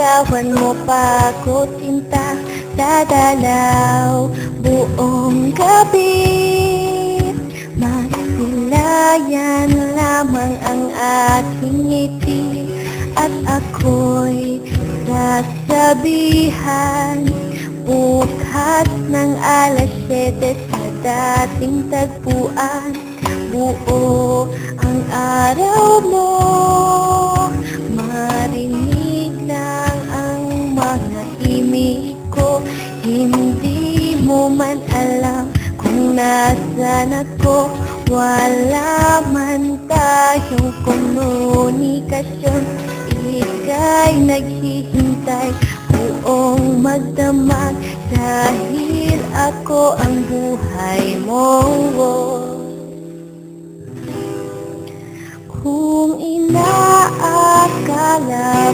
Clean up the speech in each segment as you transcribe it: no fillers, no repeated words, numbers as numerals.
Sigawan mo pa ko sinta, dadalaw buong gabi. Masilayan lamang ang aking ngiti, at ako'y sasabihan bukas ng alas 7 sa dating tagpuan. Buo ang araw mo, marinig lang ang mga himig ko. Hindi mo man alam kung nasaan ako, wala man tayong komunikasyon. Ika'y naghihintay buong magdamag, dahil ako ang buhay mo. Kung inaakala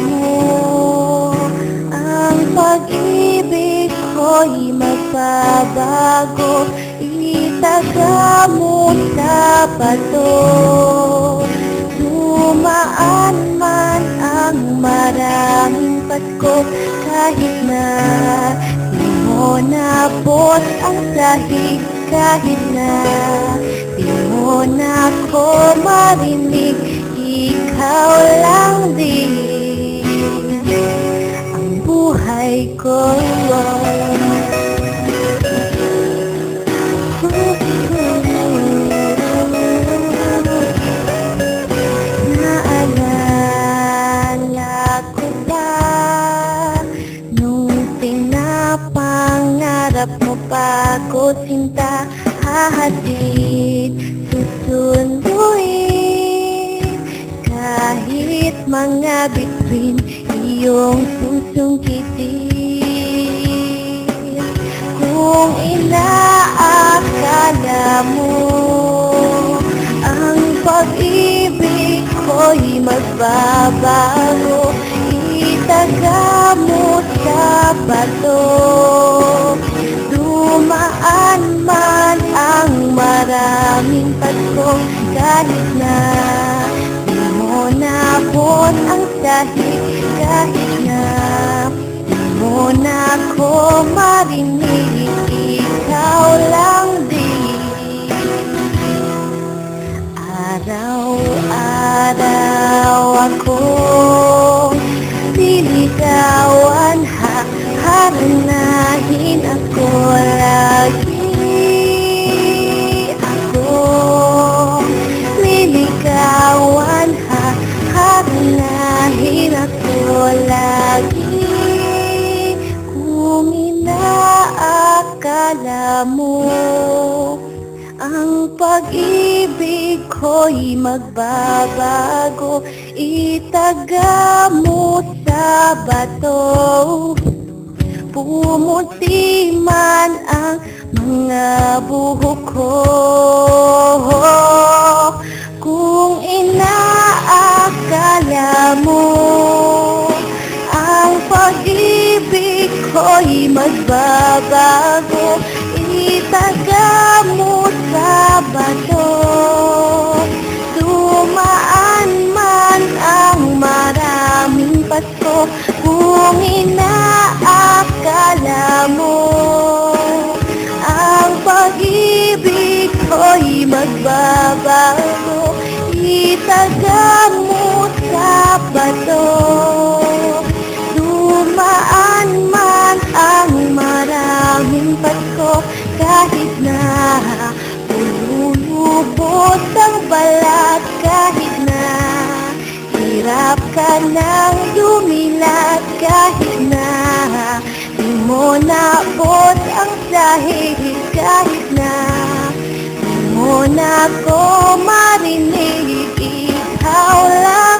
mo ang pag-ibig ko'y magbabago, itaga mo sa bato. Dumaan man ang maraming pasko, kahit na di mo nabot ang sahig, kahit na di mo na ko marinig, ikaw lang din ang buhay ko. Naalala ko ba nung pinapangarap mo pa ko sinta, hahatid, susunduin, kahit mga bituin iyong susungkitin. Kung inaakala mo ang pag-ibig ko'y magbabago, itaga mo sa bato. Dumaan man ang maraming pasko, kahit na di mo nabot ang sahig, kahit na di mo na ko marinig, ikaw lang din. Araw-araw ako liligawan, haranahin ako lagi. Ako liligawan, haranahin ako lagi. Kung inaakala mo ang pag-ibig ko'y magbabago, itaga mo sa bato. Pumuti man ang mga buhok ko, kung inaakala mo ang pag-ibig ko'y magbabago, itaga mo sa bato. Dumaan man ang maraming pasko, kung inaakala mo ang pag-ibig ko'y magbabago, itaga mo sa bato. Dumaan man ang maraming pasko, kahit na ululubot ang balat, kahit na hirap ka nang dumilat, kahit na di mo nabot ang sahig, kahit na di mo na ko marinig, ikaw lang